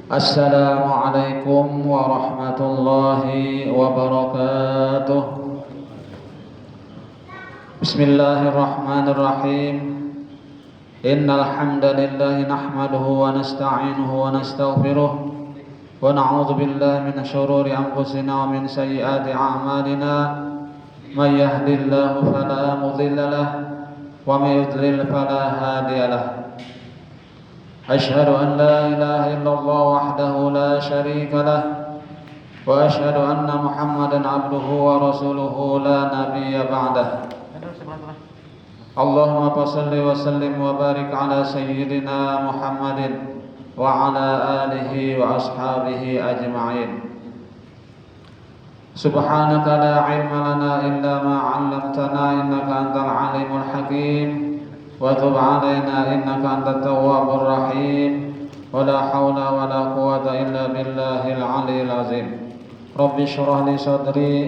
Assalamualaikum warahmatullahi wabarakatuh. Bismillahirrahmanirrahim. Innal hamdalillah nahmaduhu wa nasta'inuhu wa nastaghfiruh wa na'udzu billahi minasy shururi anfusina wa min sayyiati a'malina. May yahdihillahu fala mudilla lahu wa may yudlil fala hadiya lahu. أشهد أن لا إله إلا الله وحده لا شريك له وأشهد أن محمدا عبده ورسوله لا نبي بعده اللهم صل وسلم وبارك على سيدنا محمد وعلى آله وأصحابه أجمعين سبحانك لا علم لنا إلا ما علمتنا إنك أنت العليم الحكيم وتب علينا إنك أنت التواب الرحيم ولا حول ولا قوة إلا بالله العلي العظيم رب اشرح لي صدري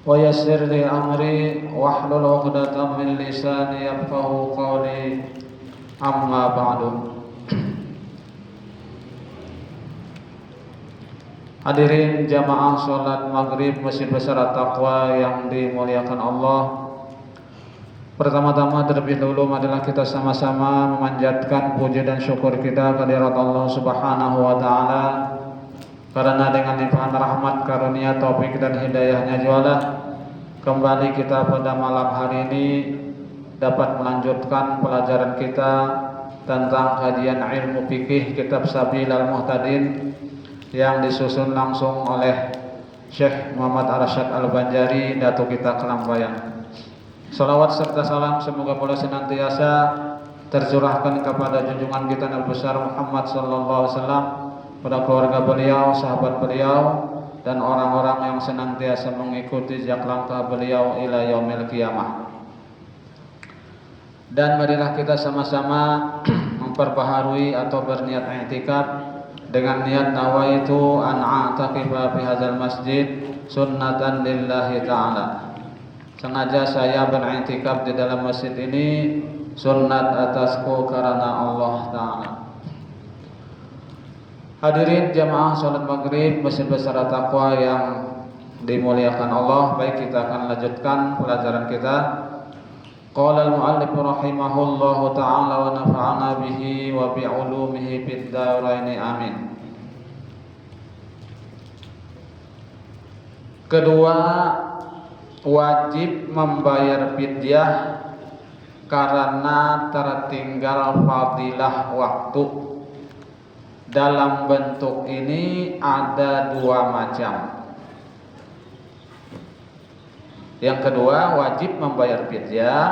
ويسر لي أمري واحلل عقدة من لساني يفقهوا قولي أما بعد. Hadirin jamaah sholat maghrib Masjid Besar At-Taqwa yang dimuliakan Allah. Pertama-tama terlebih dahulu marilah kita sama-sama memanjatkan puji dan syukur kita kehadirat Allah Subhanahu wa taala, karena dengan limpahan rahmat, karunia, taufik dan hidayahnya jualah kembali kita pada malam hari ini dapat melanjutkan pelajaran kita tentang kajian ilmu fikih kitab Sabilal Muhtadin yang disusun langsung oleh Syekh Muhammad Arsyad Al-Banjari, Datuk kita Kelambayan. Salawat serta salam semoga pula senantiasa tercurahkan kepada junjungan kita Nabi besar Muhammad sallallahu alaihi wasallam, pada keluarga beliau, sahabat beliau, dan orang-orang yang senantiasa mengikuti jejak langkah beliau ila yaumil qiyamah. Dan marilah kita sama-sama memperbaharui atau berniat i'tikaf dengan niat nawaitu an a'taqifa fi hadzal masjid sunnatan lillahi ta'ala. Sengaja saya beriktikaf di dalam masjid ini sunnat atasku karena Allah Ta'ala. Hadirin jamaah sholat maghrib Masjid Besar At-Taqwa yang dimuliakan Allah. Baik, kita akan lanjutkan pelajaran kita. Qala al-mu'allif rahimahullahu ta'ala wa nafa'ana bihi wa bi'ulumihi fid dharaini amin. Kedua, wajib membayar fidyah karena tertinggal fadilah waktu. Dalam bentuk ini ada dua macam. Yang kedua, wajib membayar fidyah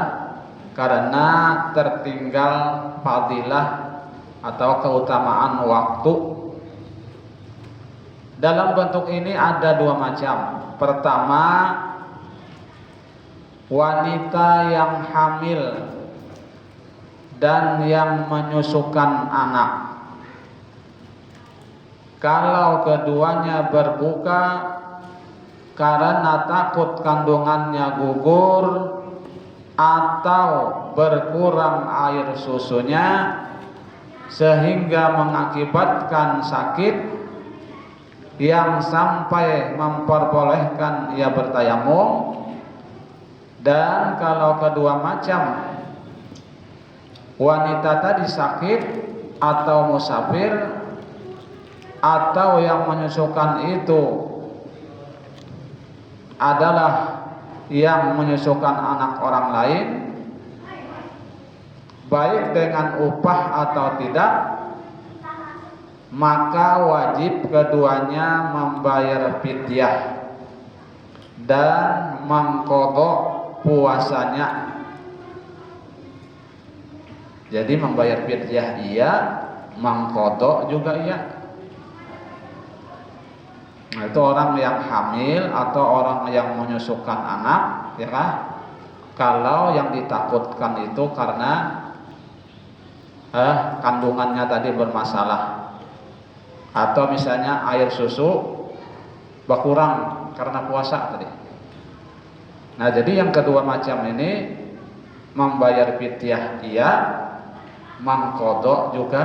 karena tertinggal fadilah atau keutamaan waktu. Dalam bentuk ini ada dua macam. Pertama, wanita yang hamil dan yang menyusukan anak. Kalau keduanya berbuka karena takut kandungannya gugur atau berkurang air susunya sehingga mengakibatkan sakit yang sampai memperbolehkan ia bertayamum. Dan kalau kedua macam wanita tadi sakit atau musafir atau yang menyusukan itu adalah yang menyusukan anak orang lain, baik dengan upah atau tidak, maka wajib keduanya membayar fidyah dan mengqadha puasanya. Jadi membayar fidyah iya, mengqadha juga iya. Nah, itu orang yang hamil atau orang yang menyusukan anak, ya kan? Kalau yang ditakutkan itu karena kandungannya tadi bermasalah, atau misalnya air susu berkurang karena puasa tadi. Nah, jadi yang kedua macam ini membayar fidyah iya, mengqadha juga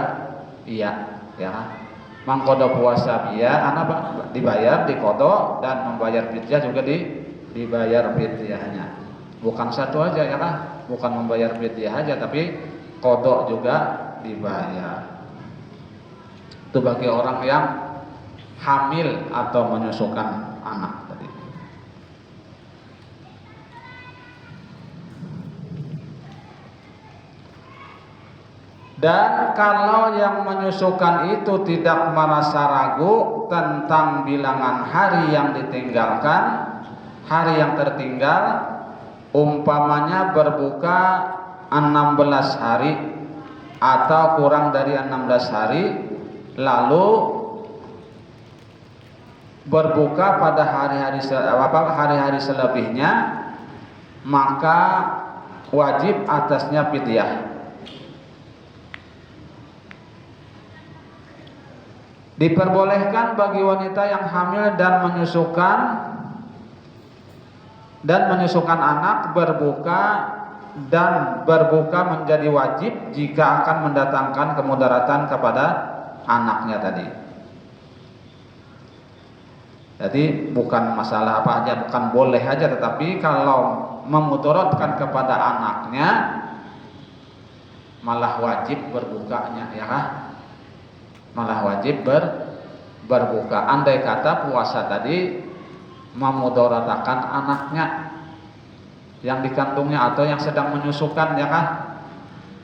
iya, ya. mangkodo puasa dia anak dibayar dikodo dan membayar fidyah juga dibayar fidyahnya. Bukan satu aja ya kan, bukan membayar fidyah aja tapi kodok juga dibayar. Itu bagi orang yang hamil atau menyusukan anak tadi. Dan kalau yang menyusukan itu tidak merasa ragu tentang bilangan hari yang ditinggalkan, hari yang tertinggal, umpamanya berbuka 16 hari atau kurang dari 16 hari, lalu berbuka pada hari-hari selebihnya, maka wajib atasnya fidyah. Diperbolehkan bagi wanita yang hamil dan menyusukan anak berbuka menjadi wajib jika akan mendatangkan kemudaratan kepada anaknya tadi. Jadi bukan masalah apa aja, bukan boleh aja, tetapi kalau memudaratkan kepada anaknya malah wajib berbukanya ya kan? Malah wajib berbuka. Andai kata puasa tadi memudaratakan anaknya yang dikandungnya atau yang sedang menyusukan ya kan?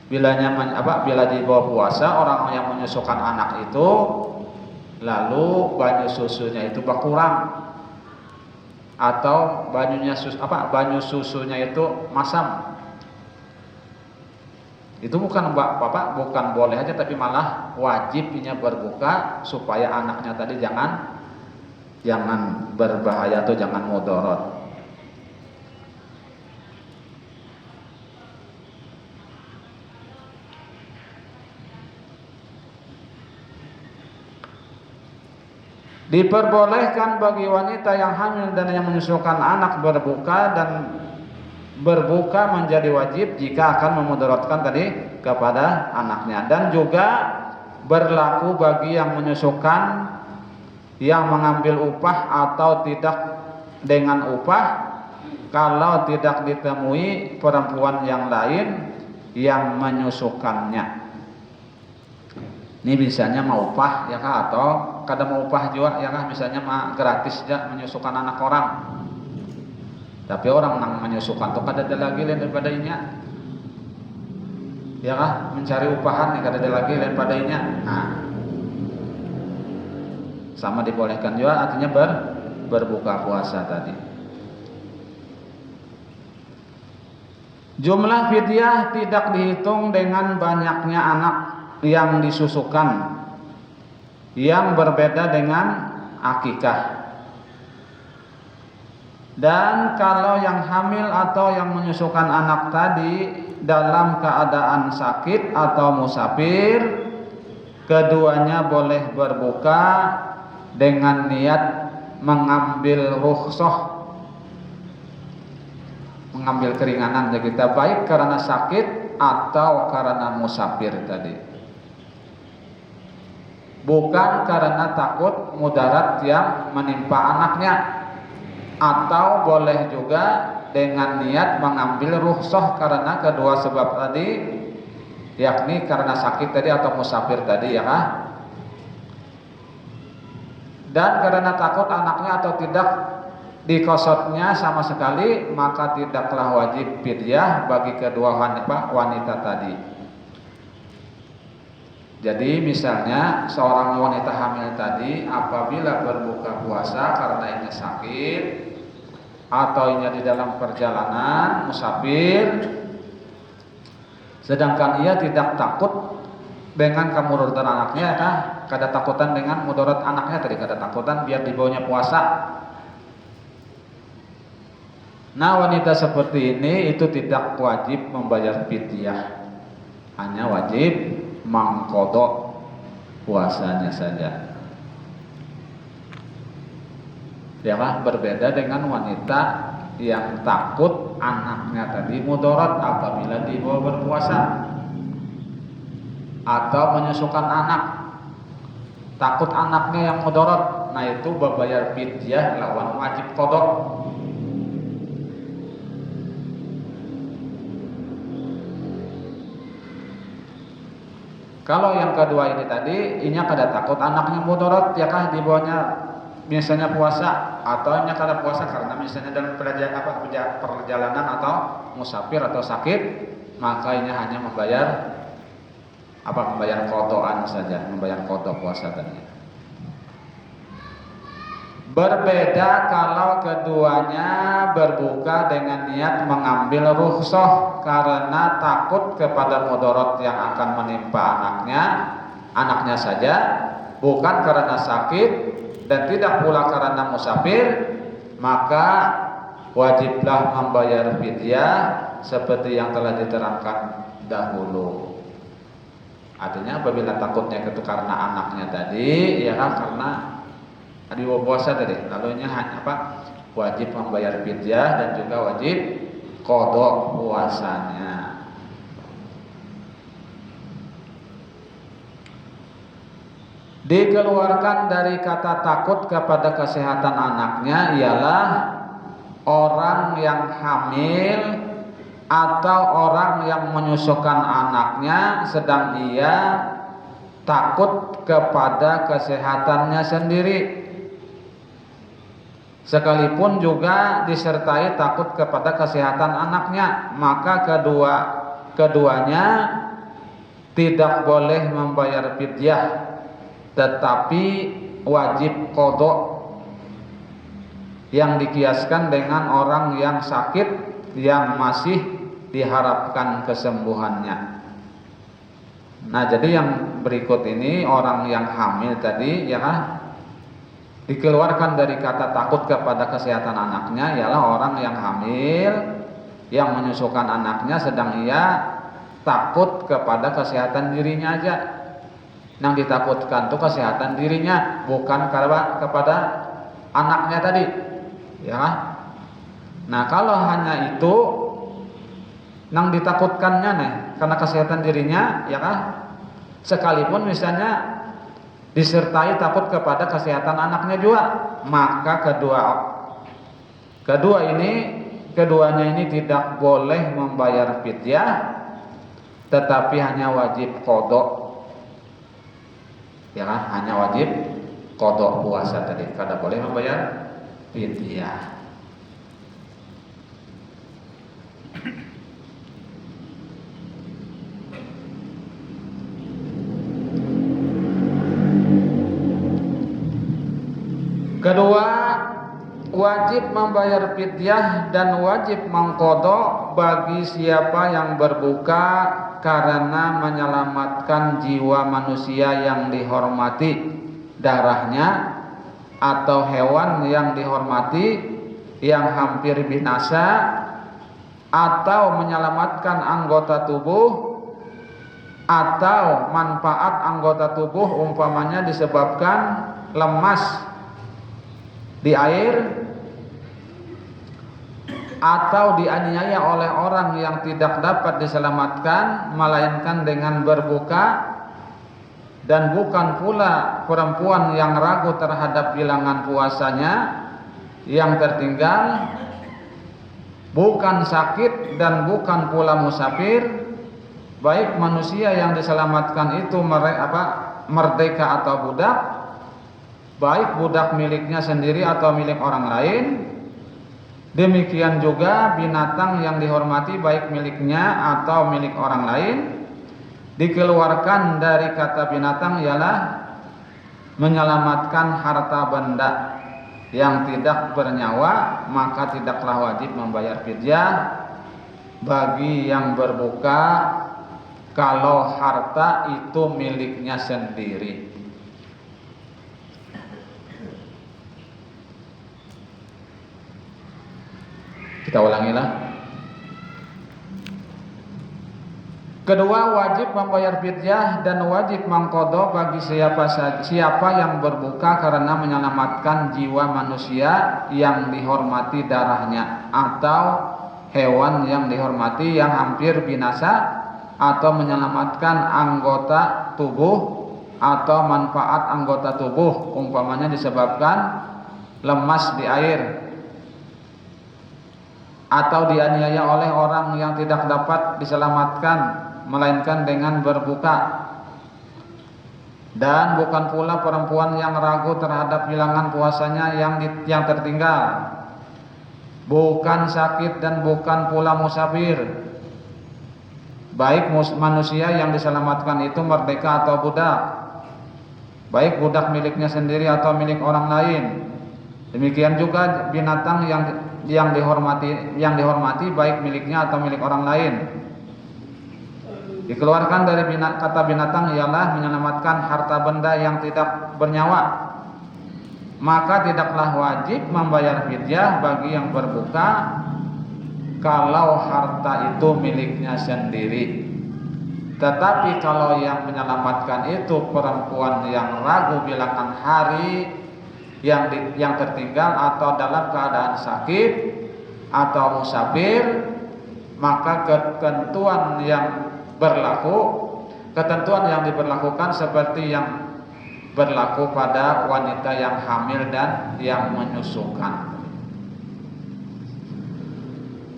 Bila dibawa puasa orang yang menyusukan anak itu lalu banyu susunya itu berkurang atau banyu susunya itu masam. Itu bukan boleh aja tapi malah wajibnya berbuka supaya anaknya tadi jangan berbahaya atau jangan mudarat. Diperbolehkan bagi wanita yang hamil dan yang menyusukan anak berbuka menjadi wajib jika akan memudaratkan tadi kepada anaknya, dan juga berlaku bagi yang menyusukan yang mengambil upah atau tidak dengan upah kalau tidak ditemui perempuan yang lain yang menyusukannya. Ini misalnya mau upah ya kah, atau kadang mau upah juga ya kah, misalnya gratis aja menyusukan anak orang. Tapi orang yang menyusukan tuh kada ada lagi lain daripada inya. Ya kah, mencari upahan kada ada lagi lain daripada inya. Nah, sama dibolehkan juga artinya berbuka puasa tadi. Jumlah fidyah tidak dihitung dengan banyaknya anak yang disusukan, yang berbeda dengan akikah. Dan kalau yang hamil atau yang menyusukan anak tadi dalam keadaan sakit atau musafir, keduanya boleh berbuka dengan niat mengambil rukhsah, mengambil keringanan kita, baik karena sakit atau karena musafir tadi, bukan karena takut mudarat yang menimpa anaknya. Atau boleh juga dengan niat mengambil rukhsah karena kedua sebab tadi, yakni karena sakit tadi atau musafir tadi ya kah? Dan karena takut anaknya atau tidak dikosotnya sama sekali, maka tidaklah wajib fidyah bagi kedua wanita tadi. Jadi misalnya seorang wanita hamil tadi apabila berbuka puasa karena ini sakit atau ini di dalam perjalanan musafir, sedangkan ia tidak takut dengan kemudaratan anaknya, kada takutan dengan mudarat anaknya tadi, kada takutan biar dibawanya puasa. Nah, wanita seperti ini itu tidak wajib membayar fidyah, hanya wajib mengqadha puasanya saja. Ya kan, berbeda dengan wanita yang takut anaknya tadi mudarat apabila dibawa berpuasa atau menyusukan anak. takut anaknya yang mudarat, nah itu berbayar fidyah lawan wajib qada. Kalau yang kedua ini tadi, inya kada takut anaknya mudarat, ya kah dibawanya misalnya puasa, atau inya kada puasa karena misalnya dalam perjalanan atau musafir atau sakit, maka inya hanya membayar qadaan saja, membayar qada puasa tadi. Berbeda kalau keduanya berbuka dengan niat mengambil rukhsah karena takut kepada mudarat yang akan menimpa anaknya saja, bukan karena sakit dan tidak pula karena musafir, maka wajiblah membayar fidyah seperti yang telah diterangkan dahulu. Artinya apabila takutnya itu karena anaknya tadi, ya kan, karena di puasa tadi, lalunya hanya wajib membayar fidyah dan juga wajib qada puasanya. Dikeluarkan dari kata takut kepada kesehatan anaknya ialah orang yang hamil atau orang yang menyusukan anaknya sedang ia takut kepada kesehatannya sendiri, sekalipun juga disertai takut kepada kesehatan anaknya, maka keduanya tidak boleh membayar fidyah, tetapi wajib qada, yang dikiaskan dengan orang yang sakit yang masih diharapkan kesembuhannya. Nah, jadi yang berikut ini orang yang hamil tadi, ya kan, dikeluarkan dari kata takut kepada kesehatan anaknya ialah orang yang hamil yang menyusukan anaknya sedang ia takut kepada kesehatan dirinya aja. Yang ditakutkan itu kesehatan dirinya, bukan kepada anaknya tadi, ya. Nah, kalau hanya itu yang ditakutkannya nih karena kesehatan dirinya, ya kan, sekalipun misalnya disertai takut kepada kesehatan anaknya juga, maka keduanya ini tidak boleh membayar fidyah, tetapi hanya wajib qada, ya kan, hanya wajib qada puasa tadi, kada boleh membayar fidyah. Kedua, wajib membayar fidyah dan wajib mengqada bagi siapa yang berbuka karena menyelamatkan jiwa manusia yang dihormati darahnya atau hewan yang dihormati yang hampir binasa, atau menyelamatkan anggota tubuh atau manfaat anggota tubuh, umpamanya disebabkan lemas di air atau dianiaya oleh orang yang tidak dapat diselamatkan melainkan dengan berbuka, dan bukan pula perempuan yang ragu terhadap bilangan puasanya yang tertinggal, bukan sakit dan bukan pula musafir, baik manusia yang diselamatkan itu merdeka atau budak, baik budak miliknya sendiri atau milik orang lain. Demikian juga binatang yang dihormati baik miliknya atau milik orang lain. Dikeluarkan dari kata binatang ialah menyelamatkan harta benda yang tidak bernyawa, maka tidaklah wajib membayar fidyah bagi yang berbuka kalau harta itu miliknya sendiri. Kita ulangilah. Kedua, wajib membayar fidyah dan wajib mengqada bagi siapa yang berbuka karena menyelamatkan jiwa manusia yang dihormati darahnya atau hewan yang dihormati yang hampir binasa, atau menyelamatkan anggota tubuh atau manfaat anggota tubuh, umpamanya disebabkan lemas di air atau dianiaya oleh orang yang tidak dapat diselamatkan melainkan dengan berbuka. Dan bukan pula perempuan yang ragu terhadap bilangan puasanya yang tertinggal, bukan sakit dan bukan pula musafir, baik manusia yang diselamatkan itu merdeka atau budak, baik budak miliknya sendiri atau milik orang lain. Demikian juga binatang yang dihormati baik miliknya atau milik orang lain. Dikeluarkan dari kata binatang ialah menyelamatkan harta benda yang tidak bernyawa. Maka tidaklah wajib membayar fidyah bagi yang berbuka kalau harta itu miliknya sendiri. Tetapi kalau yang menyelamatkan itu perempuan yang ragu bilangan hari yang tertinggal atau dalam keadaan sakit atau musafir, maka ketentuan yang diberlakukan seperti yang berlaku pada wanita yang hamil dan yang menyusukan.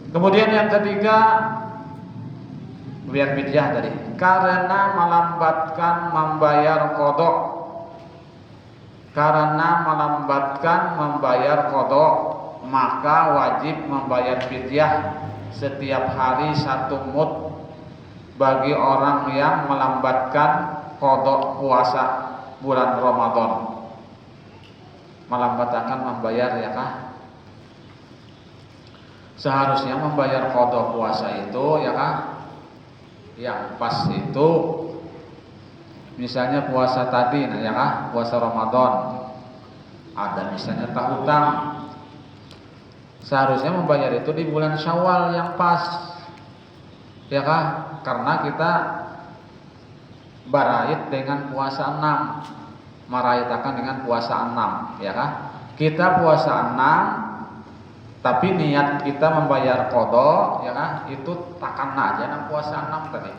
Kemudian yang ketiga, biar fidyah tadi, karena melambatkan membayar qadha. Karena melambatkan membayar qadha, maka wajib membayar fidyah setiap hari 1 mud bagi orang yang melambatkan qadha puasa bulan Ramadan. Melambatkan membayar ya kah? Seharusnya membayar qadha puasa itu ya kah? Yang pas itu misalnya puasa tadi ya kah? Puasa Ramadan. Ada misalnya tahutang. Seharusnya membayar itu di bulan Syawal yang pas. Ya kah? Karena kita barait dengan puasa 6, merayakan dengan puasa 6, ya kah? Kita puasa 6, tapi niat kita membayar qadha, ya kah? Itu takkan aja nang puasa 6 tadi.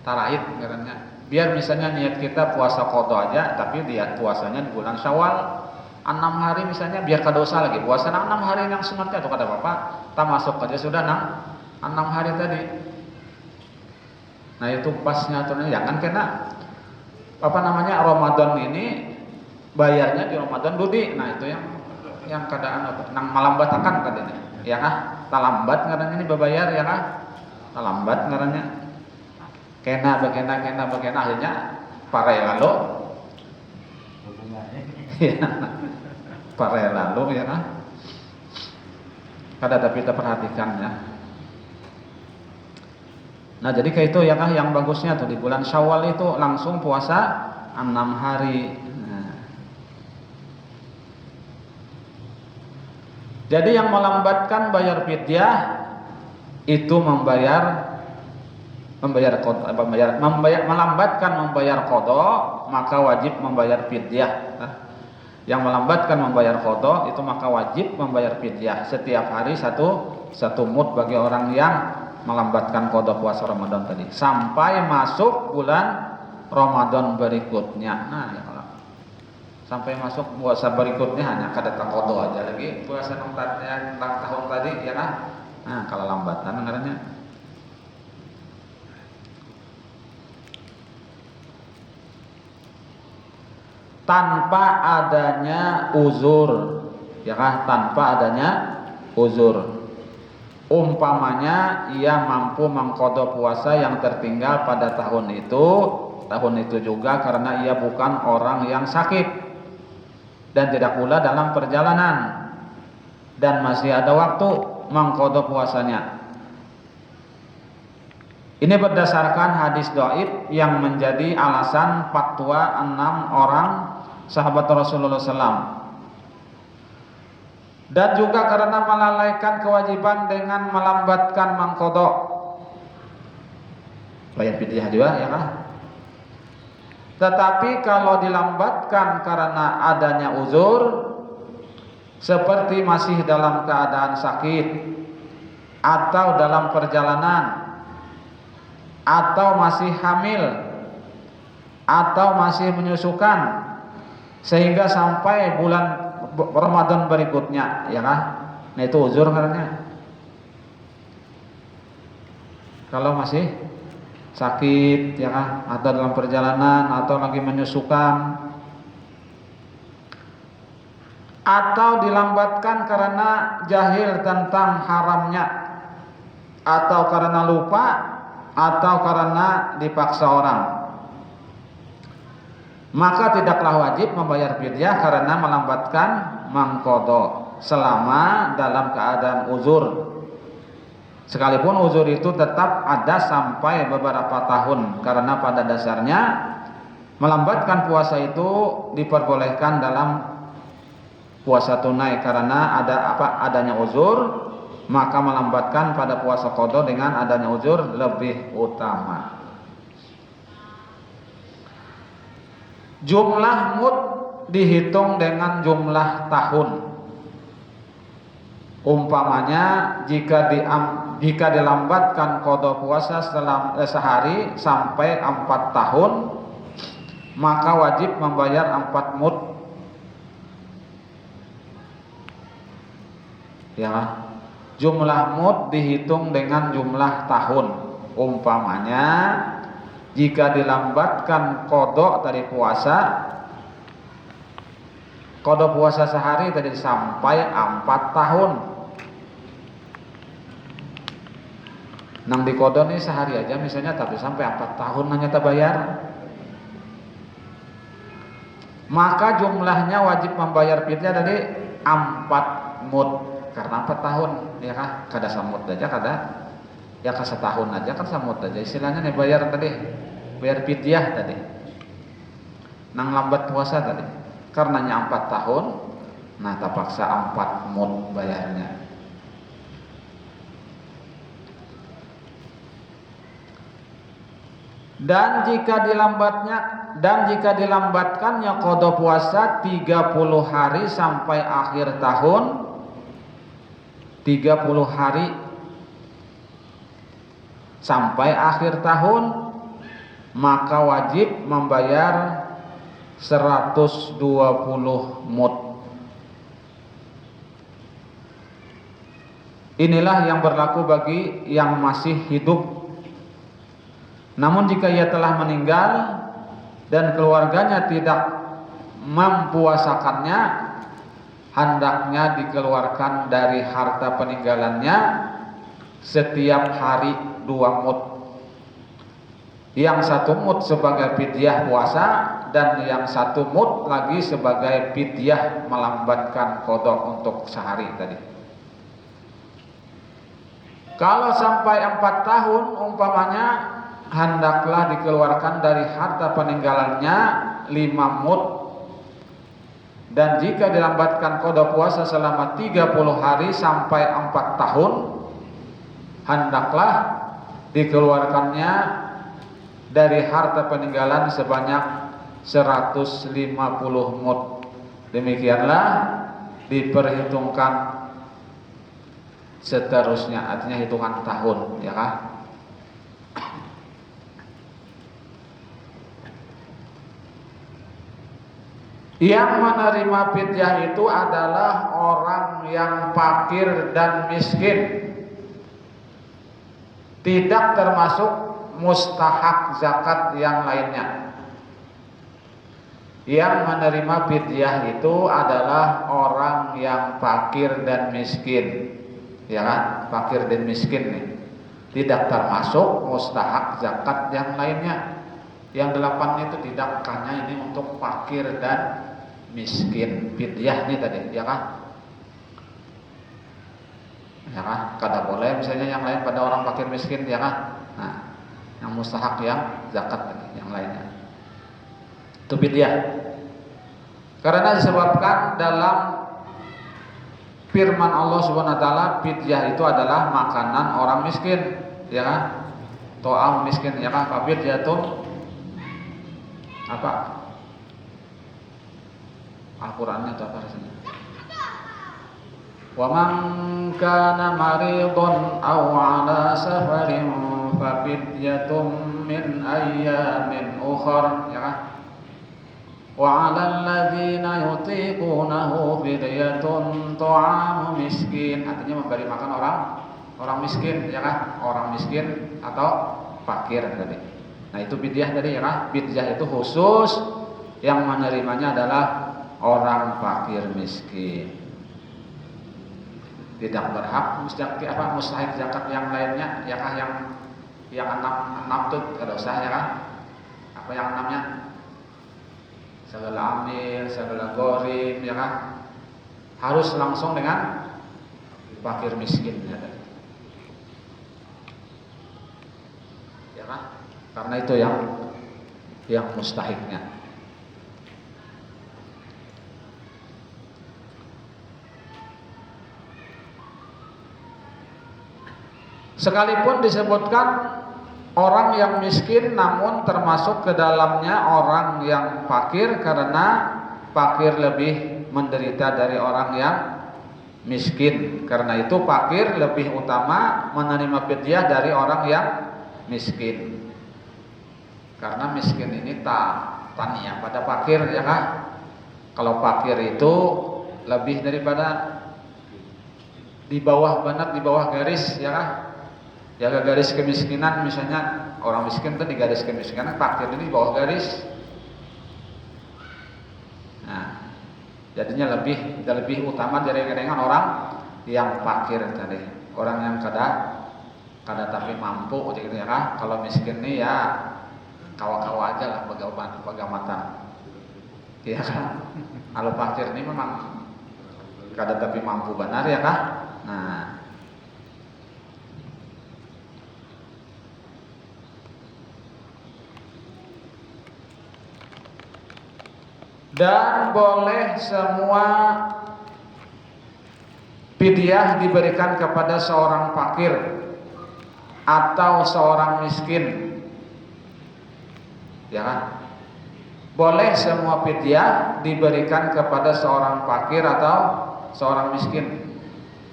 Tarait karena biar misalnya niat kita puasa qadha aja, tapi niat puasanya di bulan Syawal 6 hari misalnya, biar kadosa lagi. Puasa 6 hari yang sunatnya tuh kata Bapak, tak masuk aja sudah nang 6 hari tadi. Nah itu pasnya aturannya, jangan kena Ramadan ini bayarnya di Ramadan dudi. Nah itu yang keadaan nang malambatakan katanya, ya kah? Talambat ngarannya ini berbayar ya kah? Talambat ngarannya. Kena akhirnya pare lalu. Ya, pare lalu ya kah? Kada tapi kita perhatikan ya. Nah jadi kayak itu ya kah, yang bagusnya tuh di bulan Syawal itu langsung puasa 6 hari. Nah. Jadi yang melambatkan bayar fidyah itu melambatkan membayar qadha, maka wajib membayar fidyah. Nah, yang melambatkan membayar qadha itu maka wajib membayar fidyah setiap hari satu mud bagi orang yang melambatkan qadha puasa Ramadan tadi sampai masuk bulan Ramadan berikutnya. Nah ya kalau sampai masuk puasa berikutnya hanya kada qadha aja lagi puasa yang tahun tadi ya kan. Nah kalau lambatan ngarannya. Tanpa adanya uzur, ya kan? Tanpa adanya uzur. Umpamanya ia mampu mengqadha puasa yang tertinggal pada tahun itu juga karena ia bukan orang yang sakit dan tidak pula dalam perjalanan dan masih ada waktu mengqadha puasanya. Ini berdasarkan hadis dhaif yang menjadi alasan fatwa 6 orang sahabat Rasulullah SAW. Dan juga karena melalaikan kewajiban dengan melambatkan mengqadha. Bayar fidyah juga ya kan? Tetapi kalau dilambatkan karena adanya uzur seperti masih dalam keadaan sakit atau dalam perjalanan atau masih hamil atau masih menyusukan sehingga sampai bulan Ramadan berikutnya, ya kan? Nah itu uzur karena kalau masih sakit, ya kan? Atau dalam perjalanan, atau lagi menyusukan, atau dilambatkan karena jahil tentang haramnya, atau karena lupa, atau karena dipaksa orang, maka tidaklah wajib membayar fidyah karena melambatkan mangkodo selama dalam keadaan uzur, sekalipun uzur itu tetap ada sampai beberapa tahun, karena pada dasarnya melambatkan puasa itu diperbolehkan dalam puasa tunai karena adanya uzur, maka melambatkan pada puasa qada dengan adanya uzur lebih utama. Jumlah mud dihitung dengan jumlah tahun. Umpamanya jika dilambatkan qada puasa sehari sampai 4 tahun, maka wajib membayar 4 mud. Ya, jumlah mud dihitung dengan jumlah tahun. Umpamanya jika dilambatkan kodok dari puasa sehari tadi sampai 4 tahun. Nang di kodok nih sehari aja misalnya, tapi sampai 4 tahun hanya terbayar, maka jumlahnya wajib membayar fidyah tadi 4 mud karena 4 tahun, ya kan? Kada samut aja kada. Ya ke setahun aja kan samut aja istilahnya nih, bayar fidyah tadi nang lambat puasa tadi karenanya 4 tahun, nah terpaksa 4 mud bayarnya. Dan jika dilambatkannya qada puasa 30 hari sampai akhir tahun, 30 hari sampai akhir tahun, maka wajib membayar 120 mud. Inilah yang berlaku bagi yang masih hidup. Namun jika ia telah meninggal dan keluarganya tidak mempuasakannya, hendaknya dikeluarkan dari harta peninggalannya setiap hari 2 mud. Yang 1 mud sebagai fidyah puasa, dan yang 1 mud lagi sebagai fidyah melambatkan qada untuk sehari tadi. Kalau sampai 4 tahun umpamanya, hendaklah dikeluarkan dari harta peninggalannya 5 mud. Dan jika dilambatkan qada puasa selama 30 hari sampai 4 tahun, hendaklah dikeluarkannya dari harta peninggalan sebanyak 150 mud. Demikianlah diperhitungkan seterusnya, artinya hitungan tahun, ya kan? Yang menerima fidyah itu adalah orang yang fakir dan miskin, tidak termasuk mustahak zakat yang lainnya. Yang menerima fidyah itu adalah orang yang fakir dan miskin, ya kan? Fakir dan miskin nih, tidak termasuk mustahak zakat yang lainnya. Yang 8 itu tidak, hanya ini untuk fakir dan miskin fidyah nih tadi, ya kan? Ya kan? Kada boleh misalnya yang lain pada orang fakir miskin, ya kan? Nah, yang mustahak yang zakat tadi, yang lainnya itu fidyah. Karena disebabkan dalam firman Allah Subhanahu wa taala, fidyah itu adalah makanan orang miskin, ya kan? To'am miskin, ya kan? Fidyah itu apa? Al-Qur'annya itu apa rasanya? Wa man kana maridun aw ala safarin fa fidyatun min ayyamin ukhar, ya kan? Wa 'alal ladzina yutiqunahu fidyatun ta'amu miskin, artinya memberi makan orang miskin, ya kan? Orang miskin atau fakir tadi. Nah, itu fidyah tadi, ya kan? Fidyah itu khusus yang menerimanya adalah orang fakir miskin. Tidak berhak mustahik zakat yang lainnya, ya kan? Yang enam tuh tidak usah, ya kan? Apa yang enamnya? Segala amil, segala gorim, ya kan? Harus langsung dengan fakir miskin, ya kan? Ya kan? Karena itu yang mustahiknya. Sekalipun disebutkan orang yang miskin, namun termasuk ke dalamnya orang yang fakir, karena fakir lebih menderita dari orang yang miskin. Karena itu fakir lebih utama menerima fidyah dari orang yang miskin. Karena miskin ini tanya pada fakir, ya kan? Kalau fakir itu lebih daripada di bawah, benar di bawah garis, ya kan? Ya, garis kemiskinan, misalnya orang miskin itu di garis kemiskinan, fakir ini di bawah garis. Nah, jadinya lebih utama dari dengan orang yang fakir tadi, orang yang kada tapi mampu, gitu ya kan? Kalau miskin nih ya kawa-kawa aja lah, bagamatan, ya kan? Kalau fakir ini memang kada tapi mampu benar, ya kan? Nah, dan boleh semua fidyah diberikan kepada seorang fakir atau seorang miskin, ya kan? Boleh semua fidyah diberikan kepada seorang fakir atau seorang miskin.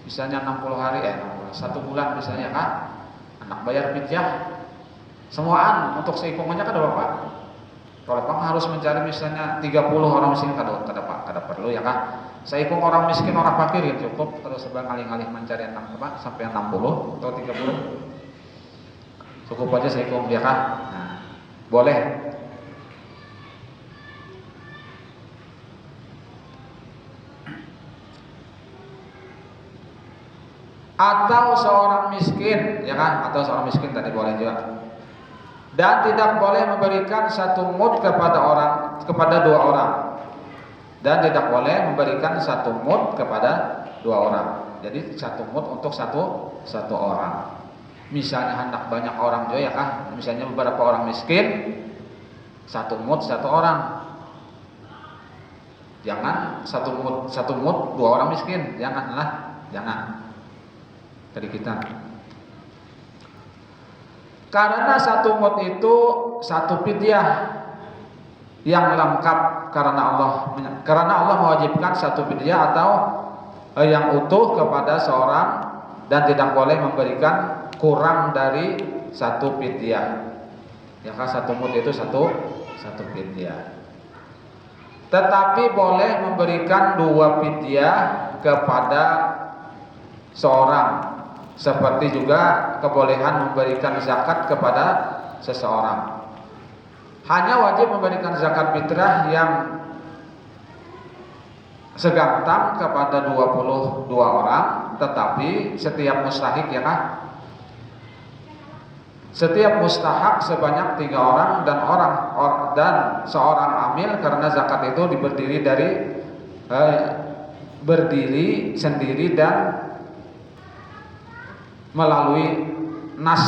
Misalnya 60 hari, 1 bulan misalnya, kan? Anak bayar fidyah semuaan untuk seikungannya, kan ada Bapak? Kalau Pak harus mencari misalnya 30 orang miskin, kada perlu, ya kan? Seikung orang miskin, orang fakir ya cukup. Kalau sebab ngalih-ngalih mencari sampai 60 atau 30, cukup aja seikung, ya kan? Nah, boleh. Atau seorang miskin, ya kan? Atau seorang miskin tadi boleh juga. Dan tidak boleh memberikan 1 mud kepada 2 orang. Dan tidak boleh memberikan 1 mud kepada 2 orang. Jadi 1 mud untuk satu orang. Misalnya hendak banyak orang juga, ya kan? Misalnya beberapa orang miskin, 1 mud 1 orang. Jangan 1 mud 2 orang miskin, janganlah, jangan. Dari kita. Karena 1 mud itu 1 fidyah yang lengkap, karena Allah mewajibkan 1 fidyah atau yang utuh kepada seorang, dan tidak boleh memberikan kurang dari 1 fidyah. Ya kan, 1 mud itu 1 fidyah. Tetapi boleh memberikan 2 fidyah kepada seorang. Seperti juga kebolehan memberikan zakat kepada seseorang. Hanya wajib memberikan zakat fitrah yang segantam kepada 22 orang, tetapi setiap mustahik, ya kan? Setiap mustahak sebanyak 3 orang, dan seorang amil, karena zakat itu berdiri sendiri dan melalui nas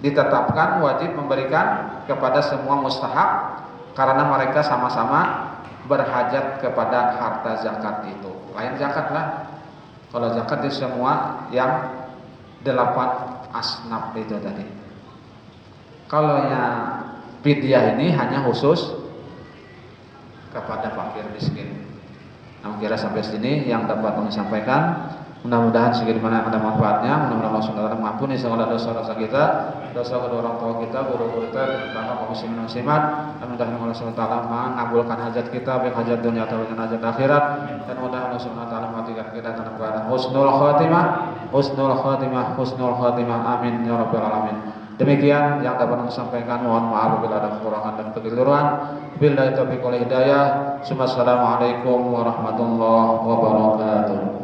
ditetapkan wajib memberikan kepada semua mustahak, karena mereka sama-sama berhajat kepada harta zakat itu. Lain zakat lah. Kalau zakat itu semua yang 8 asnaf itu tadi. Kalau yang fidyah ini hanya khusus kepada fakir miskin. Nah, kira sampai sini yang dapat kami sampaikan. Mudah-mudahan segini mana ada manfaatnya. Mudah-mudahan Allah SWT mengampuni segala dosa-dosa kita. dosa kedua orang tua kita, guru-guru kita, dan kaum muslimin muslimat. Dan mudah-mudahan Allah Subhanahu wa taala mengabulkan hajat kita, baik hajat dunia atau hajat akhirat. Dan mudah-mudahan Allah Subhanahu wa taala mematikan kita dalam keadaan husnul khatimah, husnul khatimah, husnul khatimah. Amin ya rabbal alamin. Demikian yang dapat saya sampaikan. Mohon maaf bila ada kekurangan dan kekeliruan. Billahi taufiq wal hidayah. Assalamualaikum warahmatullahi wabarakatuh.